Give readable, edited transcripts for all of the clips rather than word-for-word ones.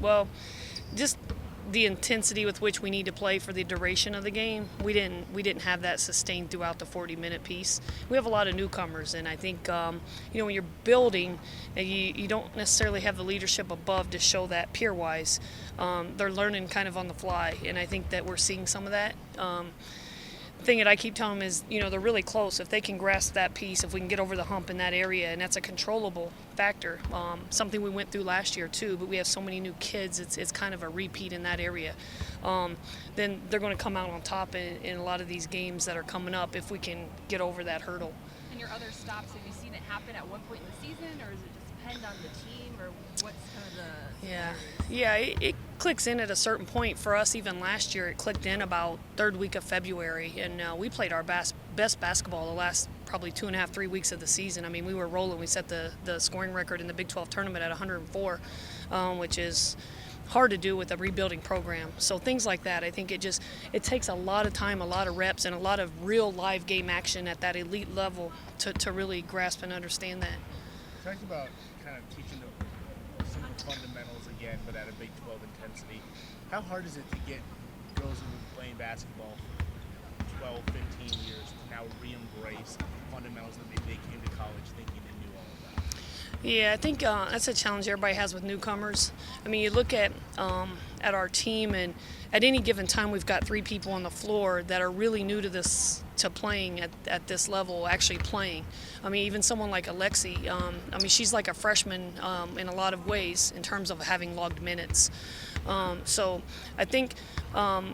Well, just the intensity with which we need to play for the duration of the game. We didn't have that sustained throughout the 40-minute piece. We have a lot of newcomers, and I think when you're building, you don't necessarily have the leadership above to show that peer-wise. They're learning kind of on the fly, and I think that we're seeing some of that. The thing that I keep telling them is, they're really close. If they can grasp that piece, if we can get over the hump in that area, and that's a controllable factor, something we went through last year too, but we have so many new kids, it's kind of a repeat in that area. Then they're going to come out on top in a lot of these games that are coming up if we can get over that hurdle. And your other stops, have you seen it happen at one point in the season, or does it just depend on the team, or what's kind of the Yeah, it clicks in at a certain point. For us, even last year, it clicked in about third week of February, and we played our best basketball the last probably 2.5, 3 weeks of the season. I mean, we were rolling. We set the scoring record in the Big 12 tournament at 104, which is hard to do with a rebuilding program. So things like that, I think it takes a lot of time, a lot of reps, and a lot of real live game action at that elite level to really grasp and understand that. Talk about kind of teaching some fundamentals again, but at a Big 12 intensity. How hard is it to get girls who were playing basketball for 12, 15 years to now re-embrace fundamentals that they came to college thinking they knew all about? Yeah, I think that's a challenge everybody has with newcomers. I mean, you look at our team, and at any given time, we've got 3 people on the floor that are really new to this, to playing at this level, actually playing. I mean, even someone like Alexi, she's like a freshman in a lot of ways in terms of having logged minutes. So I think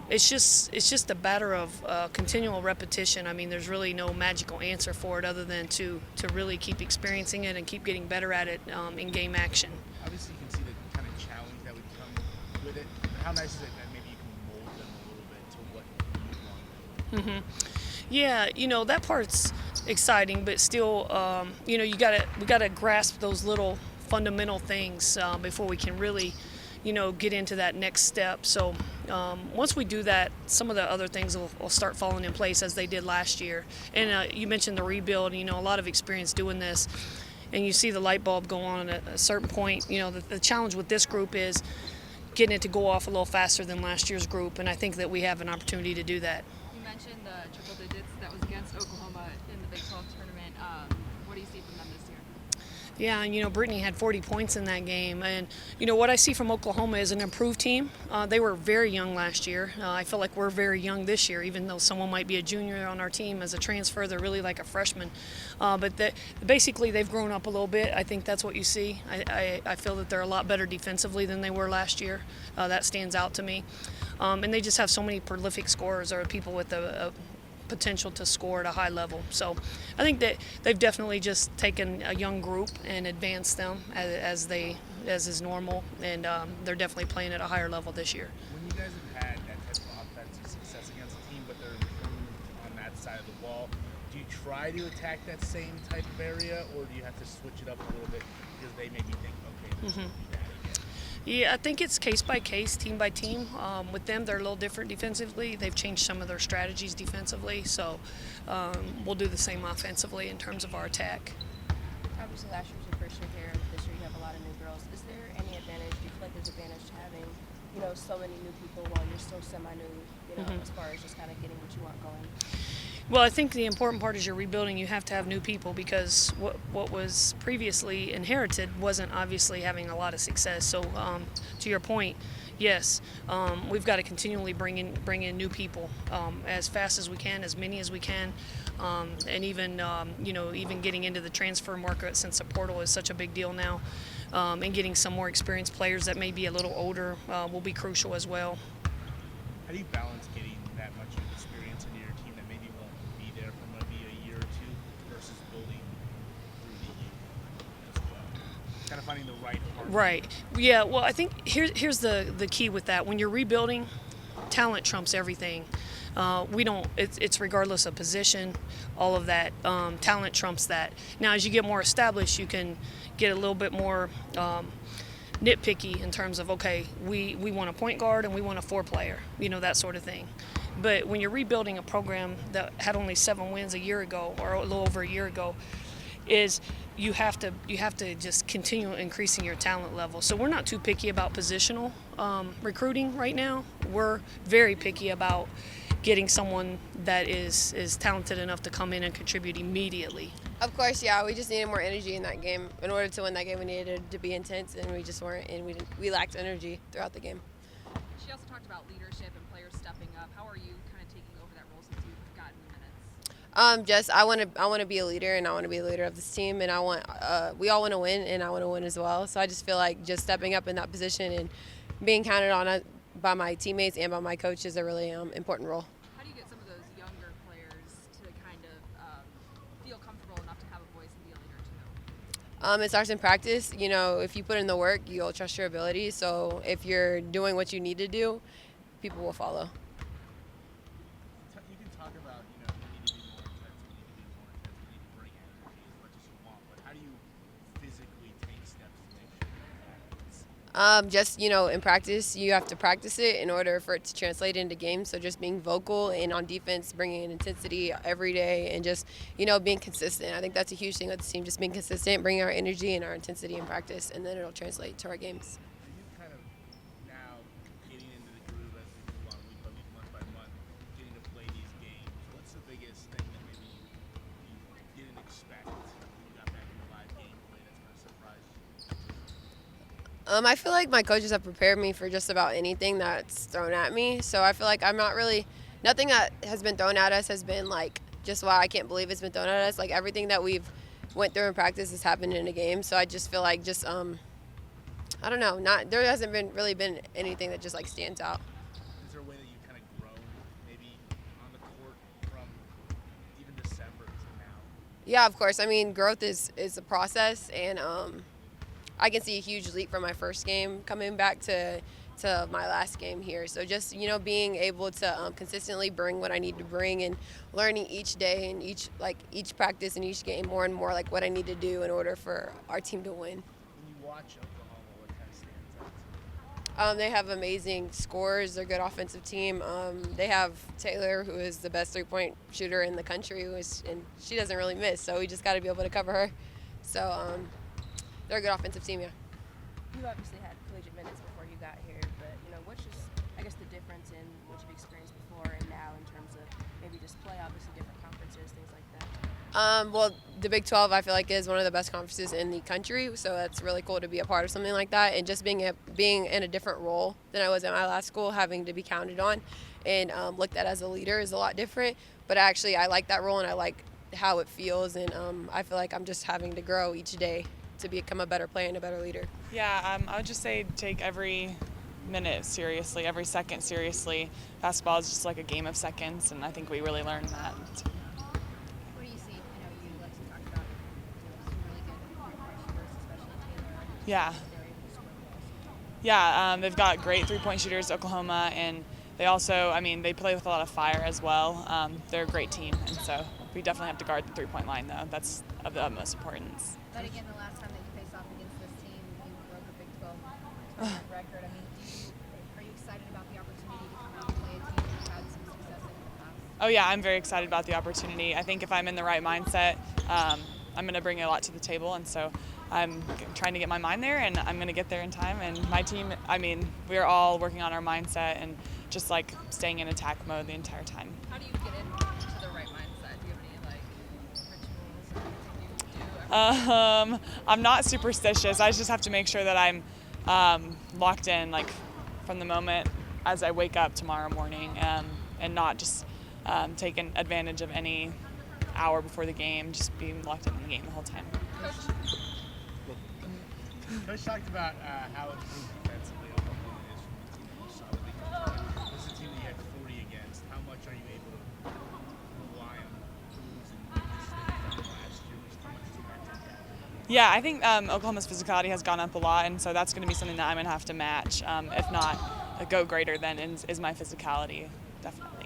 it's just a matter of continual repetition. I mean, there's really no magical answer for it other than to really keep experiencing it and keep getting better at it in game action. Obviously, you can see the kind of challenge that would come with it. How nice is it that maybe you can mold them a little bit to what you want? Yeah, that part's exciting, but still, we gotta grasp those little fundamental things before we can really, get into that next step. So once we do that, some of the other things will start falling in place as they did last year. And you mentioned the rebuild. A lot of experience doing this, and you see the light bulb go on at a certain point. The challenge with this group is getting it to go off a little faster than last year's group, and I think that we have an opportunity to do that. You mentioned the triple digits that was against Oklahoma in the Big 12 tournament. What do you see from them this year? Yeah, and Brittany had 40 points in that game. And what I see from Oklahoma is an improved team. They were very young last year. I feel like we're very young this year, even though someone might be a junior on our team as a transfer. They're really like a freshman. But basically, they've grown up a little bit. I think that's what you see. I feel that they're a lot better defensively than they were last year. That stands out to me. And they just have so many prolific scorers, or people with a potential to score at a high level. So I think that they've definitely just taken a young group and advanced them as is normal, and they're definitely playing at a higher level this year. When you guys have had that type of offensive success against a team, but they're improved on that side of the wall, do you try to attack that same type of area, or do you have to switch it up a little bit because they maybe think, okay, this will be that again? Yeah, I think it's case by case, team by team. With them, they're a little different defensively. They've changed some of their strategies defensively, so we'll do the same offensively in terms of our attack. Obviously, last year was your first year here. This year, you have a lot of new girls. Is there any advantage? Do you feel like there's advantage to having, so many new people while you're still semi-new, as far as just kind of getting what you want going? Well, I think the important part is you're rebuilding. You have to have new people, because what was previously inherited wasn't obviously having a lot of success. So to your point, yes, we've got to continually bring in new people as fast as we can, as many as we can, and even getting into the transfer market, since the portal is such a big deal now, and getting some more experienced players that may be a little older will be crucial as well. How do you balance getting that much experience into your team that maybe won't be there for maybe a year or two versus building through the youth as well? Kind of finding the right partner. Right. Yeah. Well, I think here's the key with that. When you're rebuilding, talent trumps everything. It's regardless of position, all of that. Talent trumps that. Now, as you get more established, you can get a little bit more nitpicky in terms of, okay, we want a point guard and we want a 4-player, that sort of thing. But when you're rebuilding a program that had only 7 wins a year ago, or a little over a year ago, is you have to just continue increasing your talent level. So we're not too picky about positional recruiting right now. We're very picky about getting someone that is talented enough to come in and contribute immediately. Of course, yeah. We just needed more energy in that game. In order to win that game, we needed to be intense, and we just weren't. And we lacked energy throughout the game. She also talked about leadership and players stepping up. How are you kind of taking over that role since you've gotten the minutes? Just I want to be a leader, and I want to be a leader of this team, and we all want to win, and I want to win as well. So I just feel like just stepping up in that position and being counted on by my teammates and by my coach is a really important role. How do you get some of those younger players to kind of feel comfortable enough to have a voice and be a leader too? It starts in practice. You know, if you put in the work, you'll trust your ability. So if you're doing what you need to do, people will follow. You can talk about, you know, you need to be more intense, you need to be more intense, you need to bring energy as much as you want, but how do you physically take steps to make sure that happens? Just, you know, in practice, you have to practice it in order for it to translate into games. So just being vocal and on defense, bringing in intensity every day and just, you know, being consistent. I think that's a huge thing with the team, just being consistent, bringing our energy and our intensity in practice, and then it'll translate to our games. Are you kind of now getting into the groove as we move on week by week, month by month, getting to play these games? What's the biggest thing that maybe you didn't expect when you got back into live gameplay that's going to surprise you? I feel like my coaches have prepared me for just about anything that's thrown at me. So I feel like nothing that has been thrown at us has been like just wow, I can't believe it's been thrown at us. Like everything that we've went through in practice has happened in a game. So I just feel like I don't know, there hasn't been anything that just like stands out. Is there a way that you've kind of grown maybe on the court from even December to now? Yeah, of course. I mean, growth is a process, and I can see a huge leap from my first game coming back to my last game here. So just, you know, being able to consistently bring what I need to bring and learning each day and each practice and each game more and more like what I need to do in order for our team to win. When you watch Oklahoma, what kind of stands out to you? They have amazing scores. They're a good offensive team. They have Taylor, who is the best three-point shooter in the country, and she doesn't really miss, so we just got to be able to cover her. So they're a good offensive team, yeah. You obviously had collegiate minutes before you got here, but you know, what's just I guess the difference in what you've experienced before and now in terms of maybe just play, obviously different conferences, things like that. Well, the Big 12 I feel like is one of the best conferences in the country, so that's really cool to be a part of something like that, and just being in a different role than I was at my last school, having to be counted on and looked at as a leader is a lot different. But actually, I like that role and I like how it feels, and I feel like I'm just having to grow each day to become a better player and a better leader. Yeah, I would just say take every minute seriously, every second seriously. Basketball is just like a game of seconds, and I think we really learned that. What do you see? I know you like to talk about some really good three-point shooters, especially Taylor. Yeah. They're able to score goals. Yeah, they've got great three-point shooters, Oklahoma, and they also, I mean, they play with a lot of fire as well. They're a great team, and so we definitely have to guard the three-point line, though. That's of the utmost importance. But again, the last time that you faced off against this team, you broke a Big 12 tournament record. I mean, are you excited about the opportunity to come out and play a team that you've had some success in the past? Oh, yeah, I'm very excited about the opportunity. I think if I'm in the right mindset, I'm going to bring a lot to the table, and so I'm trying to get my mind there, and I'm going to get there in time. And my team, I mean, we're all working on our mindset and just like staying in attack mode the entire time. How do you get into the right mindset? Do you have any rituals or anything you do? I'm not superstitious. I just have to make sure that I'm locked in, like from the moment as I wake up tomorrow morning, and not just taking advantage of any hour before the game, just being locked in the game the whole time. Coach talked about how improved defensively Oklahoma is from the team that you saw the Big 12. This is a team that you had 40 against. How much are you able to rely on moves and weaknesses that you found last year? How much does that take out? Yeah, I think Oklahoma's physicality has gone up a lot, and so that's going to be something that I'm going to have to match. If not, go greater than is my physicality, definitely.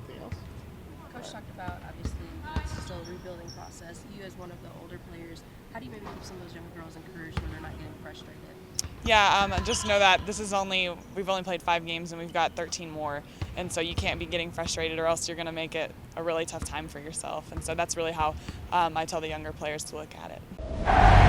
Anything else? Coach talked about obviously it's still a rebuilding process. You as one of the older players, how do you maybe keep some of those younger girls encouraged when they're not getting frustrated? Just know that we've only played 5 games and we've got 13 more. And so you can't be getting frustrated or else you're going to make it a really tough time for yourself. And so that's really how I tell the younger players to look at it.